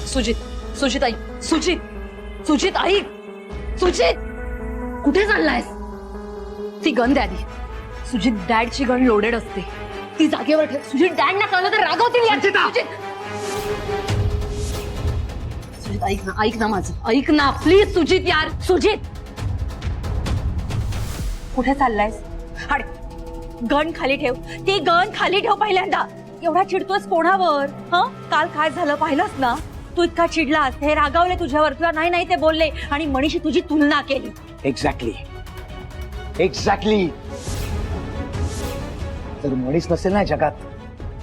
सुजित, सुजित ऐक, सुजित, सुजित ऐक, सुजित कुठे चाललायस? ती गन द्या आधी. सुजित, डॅडची गन लोडेड असते, ती जागेवर ठेव. सुजित, डॅड ना कळलं तर रागवतील यार. सुजित, सुजित ऐक ना माझं, ऐक ना प्लीज. सुजित यार, सुजित कुठे चाललायस? हाड, गन खाली ठेव, ती गन खाली ठेव. पहिल्यांदा एवढा चिडतोस कोणावर? काल काय झालं पाहिलंस ना? तू इतका चिडलास, हे रागावले तुझ्यावर, तुला नाही नाही ते बोलले आणि मनीषी तुझी तुलना केली. Exactly, exactly. जर मनीष नसेल ना जगात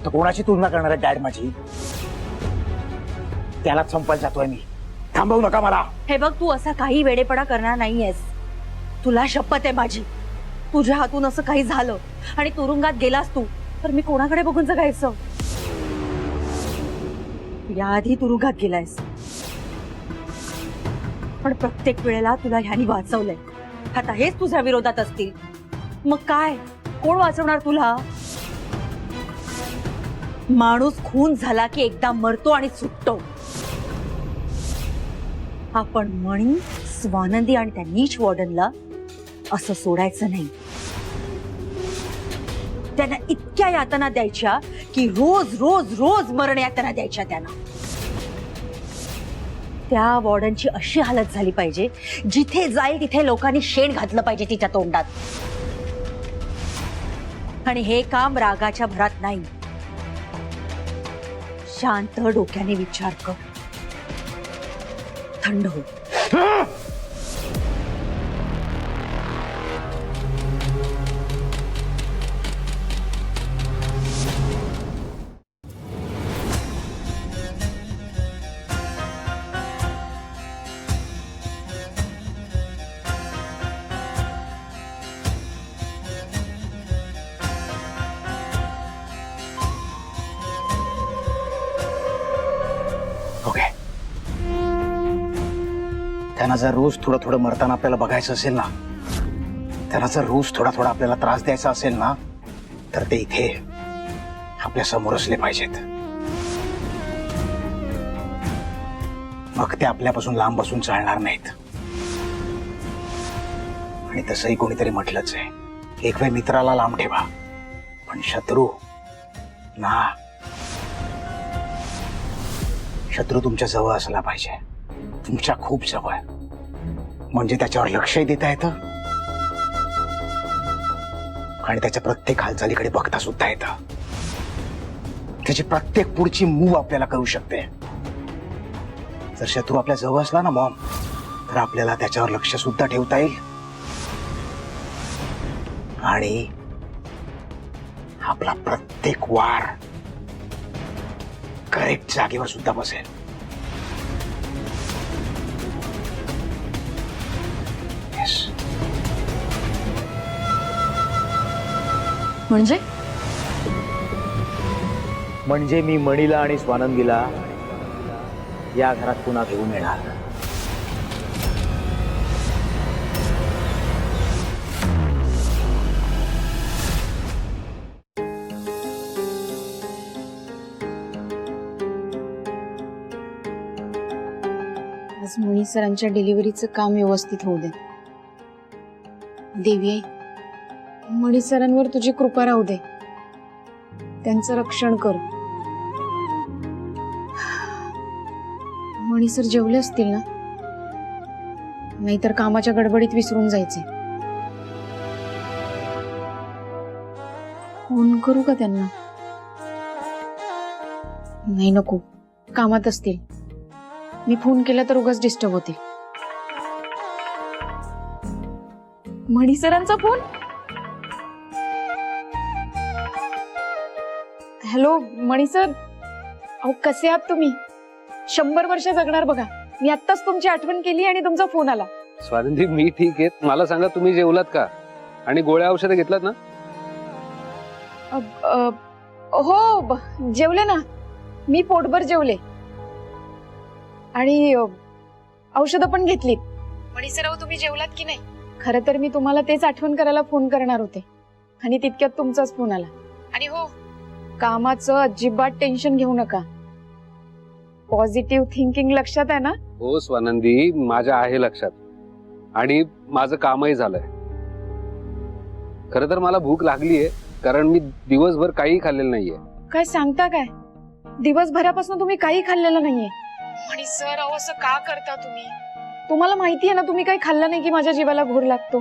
तर कोणाची तुलना करणार आहे डॅड माझी? त्यालाच संपायला जातोय मी. थांबवू नका मला. हे बघ, तू असा काही वेडेपणा करणार नाहीयेस. तुला शपथ आहे माझी. तुझ्या हातून असं काही झालं आणि तुरुंगात गेलास तू तर मी कोणाकडे बघून जगायचं? याआधी तुरुंगात गेलायस, पण प्रत्येक वेळेला तुला ह्यानी वाचवलंय. आता हेच तुझ्या विरोधात असतील मग काय? कोण वाचवणार तुला? माणूस खून झाला की एकदा मरतो आणि सुटतो. आपण मणी, स्वानंदी आणि त्या नीच वॉर्डनला असं सोडायचं नाही. त्यांना इतक्या यातना द्यायच्या की रोज रोज रोज मरण यातना द्यायच्या त्यांना. त्या वॉर्डनची अशी हालत झाली पाहिजे, जिथे जाईल तिथे लोकांनी शेण घातलं पाहिजे तिच्या तोंडात. आणि हे काम रागाच्या भरात नाही. शांत डोक्याने विचार कर, थंड हो. त्यांना जर रोज थोडं थोडं मरताना आपल्याला बघायचं असेल ना, त्यांना जर रोज थोडा थोडा आपल्याला त्रास द्यायचा असेल ना, तर ते इथे आपल्या समोर असले पाहिजेत. मग ते आपल्यापासून लांब बसून चालणार नाहीत. आणि तसंही कोणीतरी म्हटलंच आहे, एक वेळ मित्राला लांब ठेवा पण शत्रू ना. शत्रू तुमच्या जवळ असला पाहिजे, तुमच्या खूप जवळ, म्हणजे त्याच्यावर लक्षही देता येतं आणि त्याच्या प्रत्येक हालचालीकडे बघता सुद्धा येतं. त्याची प्रत्येक पुढची मूव आपल्याला कळू शकते. जर शत्रू आपल्या जवळ असला ना मॉम, तर आपल्याला त्याच्यावर लक्ष सुद्धा ठेवता येईल आणि आपला प्रत्येक वार करेक्ट जागेवर सुद्धा बसेल. म्हणजे मी मणीला आणि स्वानंदीला या घरात पुन्हा घेऊन येणार. आज मणी सरांच्या डिलिव्हरीचं काम व्यवस्थित होऊ दे. देवी, मणी सरांवर तुझी कृपा राहू दे. त्यांचं रक्षण कर. मणी सर जेवले असतील ना? नाहीतर कामाच्या गडबडीत विसरून जायचे. फोन करू का त्यांना? नाही, नको, कामात असतील. मी फोन केला तर उगाच डिस्टर्ब होतील. मणी सरांचा फोन. हॅलो मणी सर, अहो कसे आहात तुम्ही? 100 वर्ष जगणार बघा. मी आत्ताच तुमची आठवण केली आणि तुमचा फोन आला. स्वानंदी, मी ठीक आहे. मला सांगा, तुम्ही जेवलात का आणि गोळ्या औषधे घेतलात ना? हो, जेवले ना. मी पोटभर जेवले आणि औषधं पण घेतलीत. मणी सर, तुम्ही जेवलात की नाही? खरं तर मी तुम्हाला तेच आठवण करायला फोन करणार होते आणि तितक्यात तुमचाच फोन आला. आणि हो, कामाचं अजिबात टेन्शन घेऊ नका. पॉझिटिव्ह थिंकिंग लक्षात आहे ना? हो स्वानंदी, माझ्या आहे लक्षात. आणि माझं कामही झालंय. खरं तर मला भूक लागलीये, कारण मी दिवसभर काही खाल्लेलं नाहीये. काय सांगता काय? दिवसभरापासून तुम्ही काही खाल्लेलं नाहीये. आणि सर अहो असं का करता तुम्ही? तुम्हाला माहिती आहे ना तुम्ही काही खाल्लं नाही की माझ्या जीवाला घोर लागतो.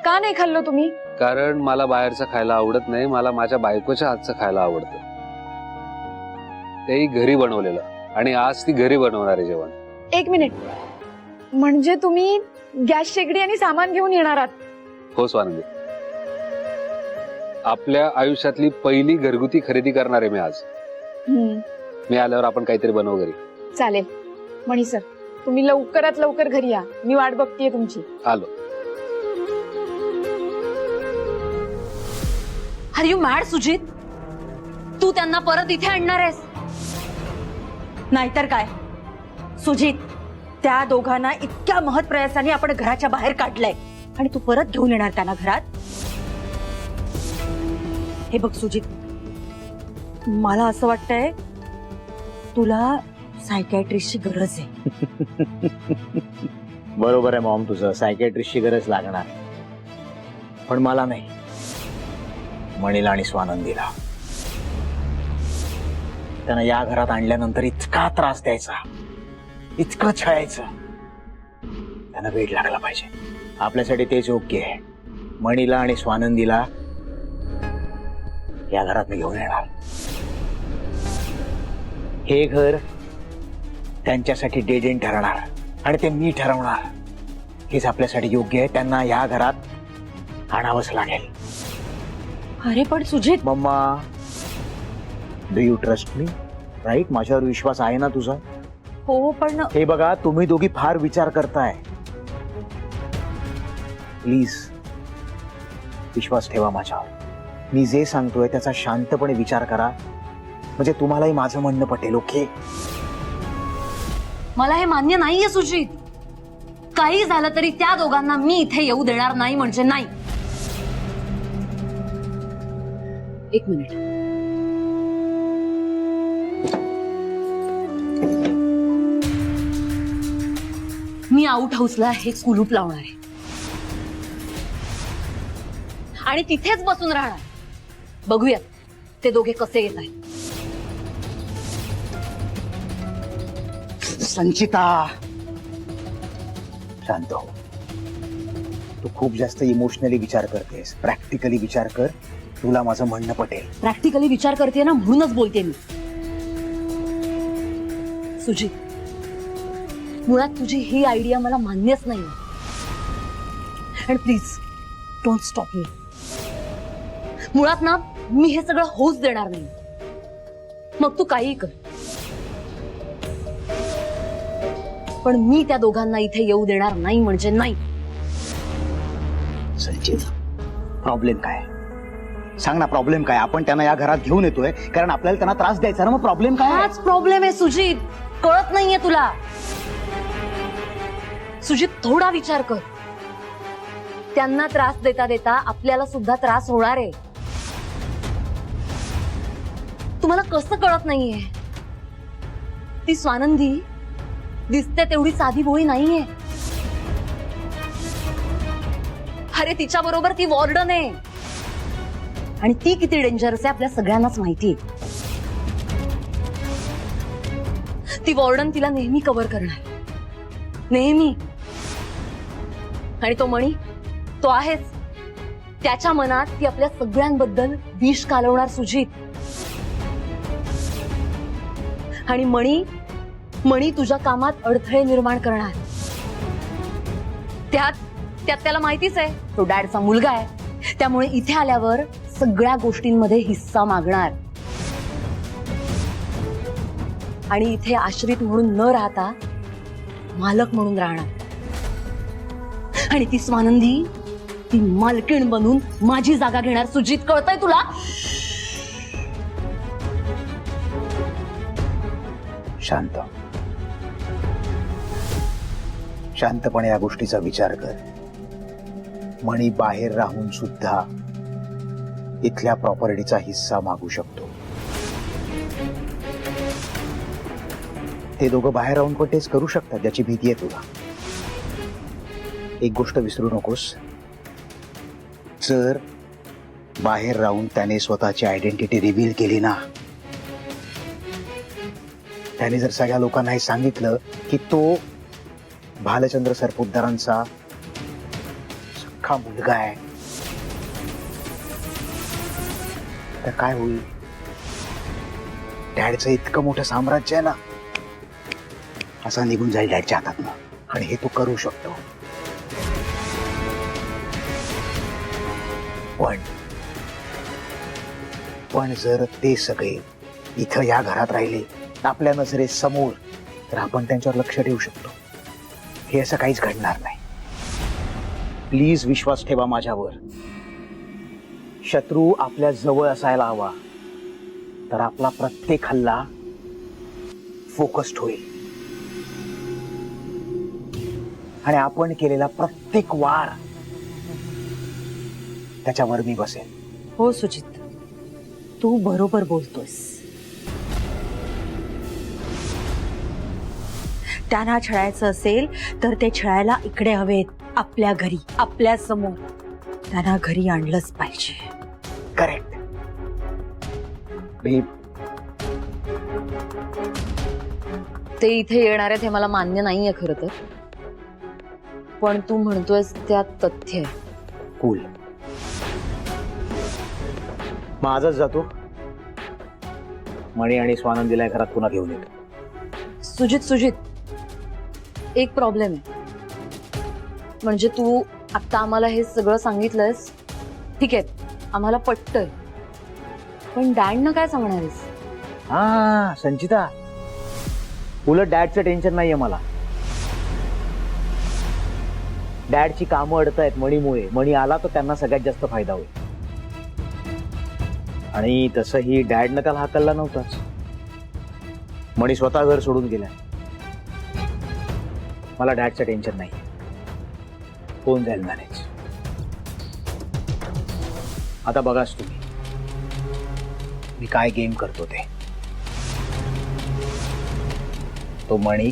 का नाही खाल्लं तुम्ही? कारण मला बाहेरचं खायला आवडत नाही. मला माझ्या बायकोच्या हातचं खायला आवडतं, तेही घरी बनवलेलं. आणि आज ती घरी बनवणार आहे जेवण. एक मिनिट, म्हणजे तुम्ही गॅस शेगडी आणि सामान घेऊन येणार आहात? हो स्वानंदी, आपल्या आयुष्यातली पहिली घरगुती खरेदी करणार आहे मी आज. मी आल्यावर आपण काहीतरी बनवू घरी. चालेल. मणी सर, तुम्ही लवकरात लवकर घरी या, मी वाट बघतीये तुमची. आलो. Are you mad Sujit? तू त्यांना परत इथे आणणार आहेस? नाहीतर काय सुजित, त्या दोघांना इतक्या महत् प्रयासाने आपण घराच्या बाहेर काढलंय आणि तू परत घेऊन येणार त्यांना घरात? हे बघ सुजित, मला असं वाटतंय तुला सायकॅट्रिस्टची गरज आहे. बरोबर आहे मॉम, तुझं सायकॅट्रिस्टची गरज लागणार, पण मला नाही, मणीला आणि स्वानंदीला. त्यांना या घरात आणल्यानंतर इतका त्रास द्यायचा, इतकं छळायचं, त्यांना वेळ लागला पाहिजे. आपल्यासाठी तेच योग्य आहे. मणीला आणि स्वानंदीला या घरात मी घेऊन येणार. हे घर त्यांच्यासाठी डेड एंड ठरणार आणि ते मी ठरवणार. हेच आपल्यासाठी योग्य आहे. त्यांना या घरात आणावंच लागेल. अरे पण सुजित, मम्मा, do you trust me? Right, माझ्यावर विश्वास आहे ना तुझा? हो पण हे बघा, तुम्ही दोघी फार विचार करताय. प्लीज विश्वास ठेवा माझ्यावर. मी जे सांगतोय त्याचा शांतपणे विचार करा, म्हणजे तुम्हालाही माझं म्हणणं पटेल. ओके? मला हे मान्य नाहीये सुजित. काही झालं तरी त्या दोघांना मी इथे येऊ देणार नाही म्हणजे नाही. एक मिनिट. मी आउट हाऊसला हे कुलूप लावणार आहे आणि तिथेच बसून राहणार. बघूयात ते दोघे कसे येत आहेत. संचिता, शांत हो. तू खूप जास्त इमोशनली विचार करतेस. प्रॅक्टिकली विचार कर, तुला माझं म्हणणं पटेल. प्रॅक्टिकली विचार करते ना, म्हणूनच बोलते मी. सुजित, मुळात तुझी ही आयडिया मला मान्यच नाही. And please don't stop me. मुळात ना मी हे सगळं होऊच देणार नाही. मग तू काही कर, पण मी त्या दोघांना इथे येऊ देणार नाही म्हणजे नाही. संचित, प्रॉब्लेम काय? सांग ना, प्रॉब्लेम काय? आपण त्यांना या घरात घेऊन येतोय कारण आपल्याला त्यांना त्रास द्यायचा ना. मग प्रॉब्लेम काय? हाच प्रॉब्लेम आहे सुजित. कळत नाहीये तुला? सुजित, थोडा विचार कर. त्यांना त्रास देता देता आपल्याला सुद्धा त्रास होणार आहे. तुम्हाला कसं कळत नाहीये? ती स्वानंदी दिसते तेवढी साधी भोळी नाहीये. अरे तिच्या बरोबर ती वॉर्डन आहे आणि ती किती डेंजरस आहे आपल्या सगळ्यांनाच माहिती आहे. ती वॉर्डन तिला नेहमी कव्हर करणार, नेहमी. आणि तो मणी, तो आहेच. त्याच्या मनात ती आपल्या सगळ्यांबद्दल विष कालवणार सुजित. आणि मणी तुझ्या कामात अडथळे निर्माण करणार. त्यात त्याला माहितीच आहे तो डॅडचा मुलगा आहे, त्यामुळे इथे आल्यावर सगळ्या गोष्टींमध्ये हिस्सा मागणार आणि इथे आश्रित म्हणून न राहता मालक म्हणून राहणार. आणि ती स्वानंदी, ती मालकीण बनून माझी जागा घेणार. सुजित, कळतंय तुला? शांत, शांतपणे या गोष्टीचा विचार कर. मणी बाहेर राहून सुद्धा इथल्या प्रॉपर्टीचा हिस्सा मागू शकतो. ते दोघं बाहेर राहून पण तेच करू शकतात, ज्याची भीती आहे तुला. एक गोष्ट विसरू नकोस, जर बाहेर राहून त्याने स्वतःची आयडेंटिटी रिव्हील केली ना, त्याने जर सगळ्या लोकांना हे सांगितलं की तो भालचंद्र सरपोतदारांचा सख्खा मुलगा आहे, तर काय होईल? डॅडचं इतकं मोठं साम्राज्य आहे ना, असा निघून जाईल डॅडच्या हातातनं. आणि हे तू करू शकतो. पण जर ते सगळे इथं या घरात राहिले, आपल्या नजरेसमोर, तर आपण त्यांच्यावर लक्ष ठेवू शकतो. हे असं काहीच घडणार नाही. प्लीज विश्वास ठेवा माझ्यावर. शत्रू आपल्या जवळ असायला हवा, तर आपला प्रत्येक हल्ला फोकस्ड होईल आणि आपण केलेला प्रत्येक वार त्याच्यावर मी बसेल. हो सुजित, तू बरोबर बोलतोयस. त्यांना छळायचं असेल तर ते छळायला इकडे हवेत, आपल्या घरी, आपल्या समोर. त्यांना घरी आणलंच पाहिजे. करेक्ट. बेब, ते इथे येणार आहेत हे मला मान्य नाहीये खरं तर, पण तू म्हणतोयस त्यात तथ्य आहे. कूल. मग आजच जातो. मणी आणि स्वानंदीला या घरात पुन्हा घेऊन येतो. सुजित, एक प्रॉब्लेम आहे. म्हणजे तू आता आम्हाला हे सगळं सांगितलंयस, ठीक आहे, आम्हाला पटतंय, पण डॅडनं काय सांगणार आहेस? हा संचिता, उलट डॅडचं टेन्शन नाहीये मला. डॅडची कामं अडतायत मणीमुळे. मणी आला तर त्यांना सगळ्यात जास्त फायदा होईल. आणि तसंही डॅडनं त्याला हाकलला नव्हताच. मणी स्वतः घर सोडून गेला. मला डॅडचं टेन्शन नाही. कोण जाईल मॅनेज. आता बघाच तुम्ही मी काय गेम करतो ते. तो मणी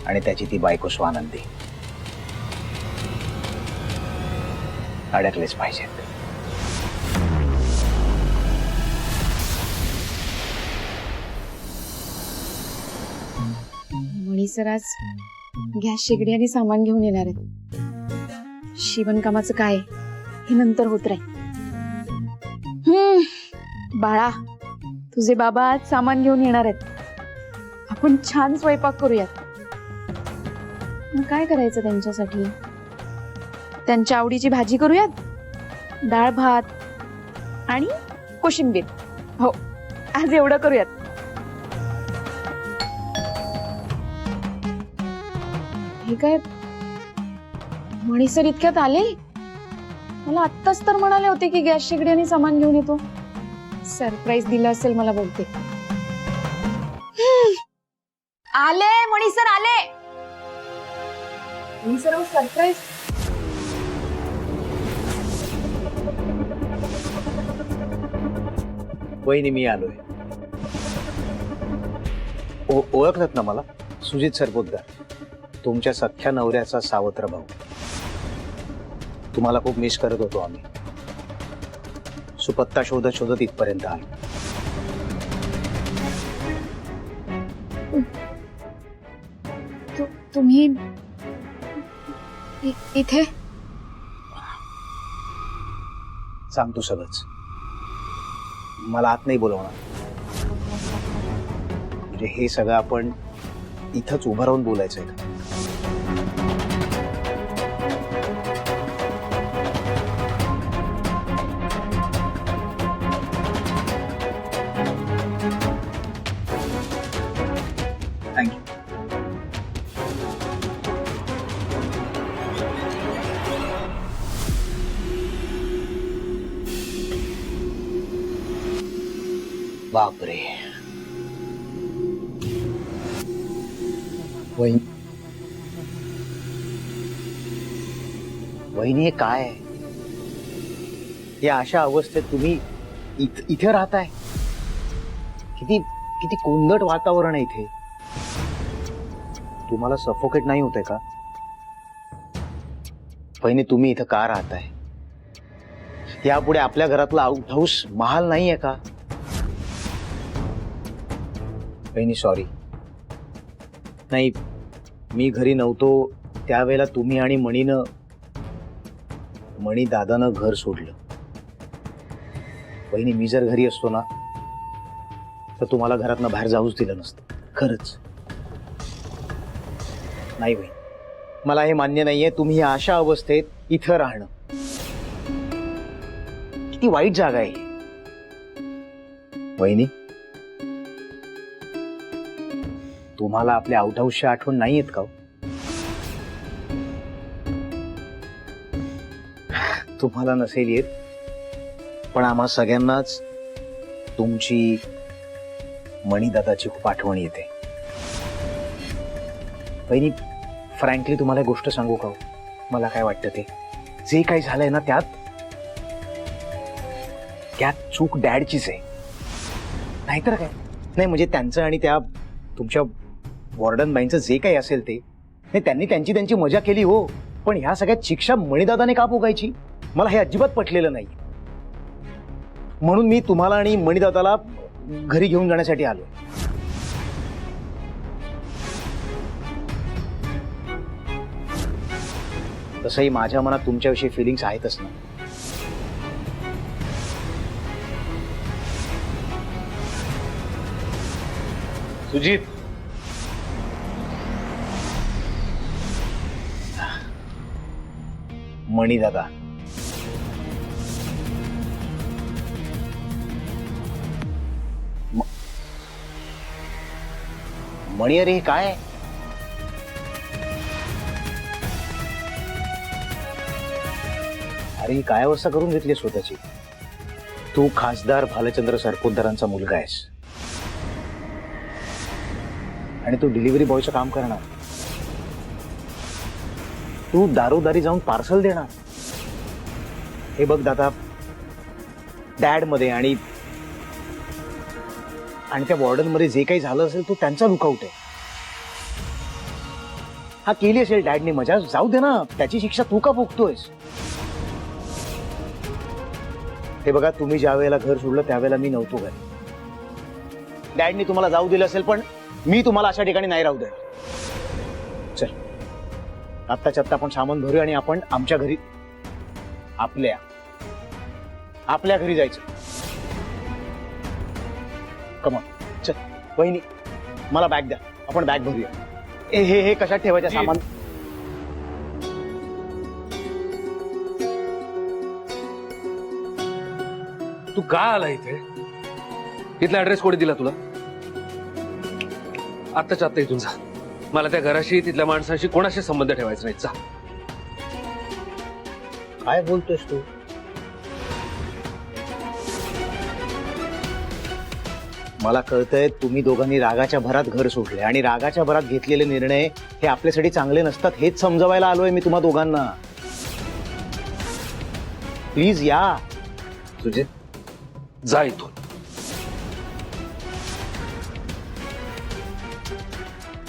आणि त्याची ती बायको स्वानंदी अडकलेच पाहिजेत. मणी सर आज गॅस शेगडी आणि सामान घेऊन येणार आहेत. शिवणकामाचं काय हे नंतर होत राहील. बाळा, तुझे बाबा आज सामान घेऊन येणार आहेत. आपण छान स्वयंपाक करूयात. मग काय करायचं त्यांच्यासाठी? त्यांच्या आवडीची भाजी करूयात, डाळ भात आणि कोशिंबीर. हो, आज एवढं करूयात. हे काय, मणी सर इतक्यात आले? मला आत्ताच तर म्हणाले होते की गॅस शेगडी आणि सामान घेऊन येतो. सरप्राईज दिलं असेल मला बोलते. आले मणी सर, आले. मणी सर, सरप्राईज. वहिनी, मी आलोय. ओळखलत ना मला? सुजित सरपोतदार, तुमच्या सख्ख्या नवऱ्याचा सावत्र भाऊ. तुम्हाला खूप मिस करत होतो आम्ही. सुपत्ता शोधत शोधत इथपर्यंत आलो. तुम्ही इथे? सांगतो सगळंच. मला आत नाही बोलवणार. म्हणजे हे सगळं आपण इथंच उभं राहून बोलायचं आहे. थँक्यू. बापरे. वहिनी, हे काय आहे? या अशा अवस्थेत तुम्ही इथे राहताय? किती किती कोंदट वातावरण आहे इथे. तुम्हाला सफोकेट नाही होतंय का? वहिनी, तुम्ही इथं का राहताय? यापुढे आपल्या घरातला आउट हाऊस महाल नाहीये का? वहिनी सॉरी. नाही, मी घरी नव्हतो त्यावेळेला तुम्ही आणि मणी दादानं घर सोडलं. वहिनी, मी जर घरी असतो ना तर तुम्हाला घरातनं बाहेर जाऊच दिलं नसतं. खरंच नाही वहिनी, मला हे मान्य नाहीये तुम्ही अशा अवस्थेत इथं राहणं. किती वाईट जागा आहे वहिनी. तुम्हाला आपल्या आउट हाऊसची आठवण नाही येत का? तुम्हाला नसेल येत, पण आम्हा सगळ्यांनाच तुमची मणिदादाची खूप आठवण येते. वहिनी, फ्रँकली तुम्हाला एक गोष्ट सांगू का? मला काय वाटतं ते जे काही झालंय ना त्यात चूक डॅडचीच आहे. नाहीतर काय. नाही म्हणजे त्यांचं आणि त्या तुमच्या वॉर्डन बाईंचं जे काही असेल ते त्यांनी त्यांची मजा केली हो, पण ह्या सगळ्यात शिक्षा मणिदादाने का भोगायची? मला हे अजिबात पटलेलं नाही. म्हणून मी तुम्हाला आणि मणिदादाला घरी घेऊन जाण्यासाठी आलो. तसंही माझ्या मनात तुमच्याविषयी फिलिंग्स आहेतच ना. सुजित, मणिदादा, मणी, अरे हे काय? अरे ही काय अवस्था करून घेतली स्वतःची? तू खासदार भालचंद्र सरपोतदारांचा मुलगा आहेस आणि तू डिलिव्हरी बॉयचं काम करणार. तू दारोदारी जाऊन पार्सल देणार. हे बघ दादा, डॅड मध्ये आणि त्या वॉर्डन मध्ये जे काही झालं असेल तो त्यांचा लुकआउट आहे. हा केली असेल डॅडने मजा, जाऊ दे ना. त्याची शिक्षा तू का भोगतोयस? हे बघा, तुम्ही ज्या वेळेला घर सोडलं त्यावेळेला मी नव्हतो घरी. डॅडने तुम्हाला जाऊ दिलं असेल, पण मी तुम्हाला अशा ठिकाणी नाही राहू देणार. चल, आत्ताच्या आत्ता आपण सामान भरूया आणि आपण आमच्या घरी, आपल्या घरी जायचं. कमॉन, चल. वहिनी, मला बॅग द्या, आपण बॅग भरूया. हे कशात ठेवायचं सामान? तू का आला इथे? इथला ऍड्रेस कोणी दिला तुला? आत्ताच्या आत्ता इथून जा. मला त्या घराशी, तिथल्या माणसांशी कोणाशी संबंध ठेवायचा नाही. जा. काय बोलतोयस तू? मला कळतंय तुम्ही दोघांनी रागाच्या भरात घर सोडले आणि रागाच्या भरात घेतलेले निर्णय हे आपल्यासाठी चांगले नसतात हेच समजवायला आलोय मी तुम्हा दोघांना. प्लीज या. सुजित, जा इथून.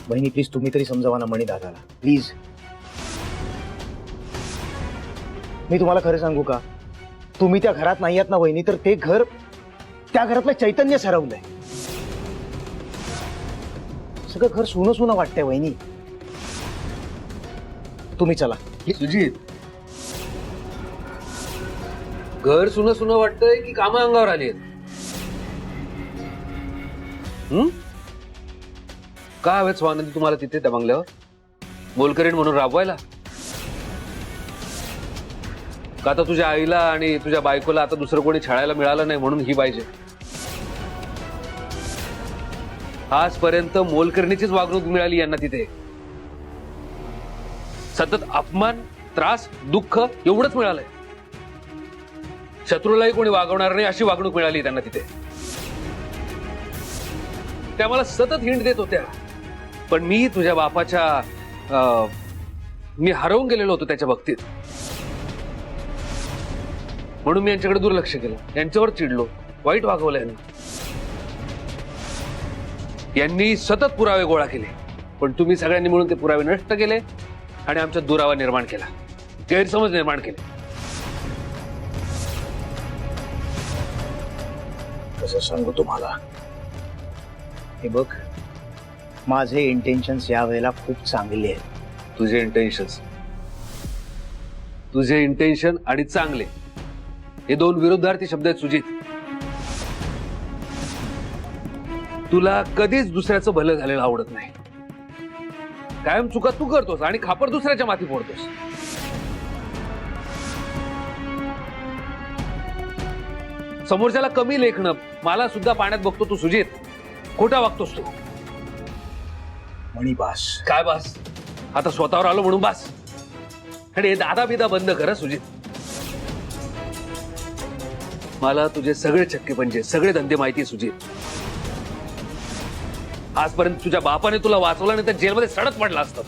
बहिणी, प्लीज तुम्ही तरी समजावा ना मणिदादाला, प्लीज. मी तुम्हाला खरं सांगू का, तुम्ही त्या घरात नाही आहात ना वहिनी, तर ते घर, त्या घरातलं चैतन्य हरवलंय. सगळं घर सुनं सुनं वाटतंय वहिनी. तुम्ही चला. सुजित, घर सुनं सुनं वाटतंय की कामं अंगावर आली आहेत? का हवेत स्वानंदी तुम्हाला तिथे त्या बंगल्यावर मोलकरीण म्हणून राबवायला? का आता तुझ्या आईला आणि तुझ्या बायकोला आता दुसरं कोणी छळायला मिळालं नाही म्हणून ही पाहिजे? आजपर्यंत मोलकरणीचीच वागणूक मिळाली यांना तिथे. सतत अपमान, त्रास, दुःख एवढंच मिळालंय. शत्रूलाही कोणी वागवणार नाही अशी वागणूक मिळाली त्यांना तिथे. त्या मला सतत हिंट देत होत्या, पण मी तुझ्या बापाच्या मी हरवून गेलेलो होतो त्याच्या बाबतीत, म्हणून मी यांच्याकडे दुर्लक्ष केलं, यांच्यावर चिडलो, वाईट वागवलं यांना. यांनी सतत पुरावे गोळा केले, पण तुम्ही सगळ्यांनी मिळून ते पुरावे नष्ट केले आणि आमच्यात दुरावा निर्माण केला, गैरसमज निर्माण केले. कसं सांगू तुम्हाला? हे बघ, माझे इंटेन्शन्स यावेळेला खूप चांगले आहेत. तुझे इंटेन्शन आणि चांगले हे दोन विरुद्धार्थी शब्द आहेत सुजित. तुला कधीच दुसऱ्याचं भलं झालेलं आवडत नाही. कायम चुका तू करतोस आणि खापर दुसऱ्याच्या माथी फोडतोस. समोरच्याला कमी लेखणं, मला सुद्धा पाण्यात बघतो तू सुजित. खोटा वागतोस तू. म्हणी बास. काय बास? आता स्वतःवर आलो म्हणून बास. आणि हे दादा बिदा बंद कर सुजित. मला तुझे सगळे चक्के पंजे, सगळे धंदे माहिती आहे सुजित. आजपर्यंत तुझ्या बापाने तुला वाचवलं नाही तर जेलमध्ये सडत पडला असतं.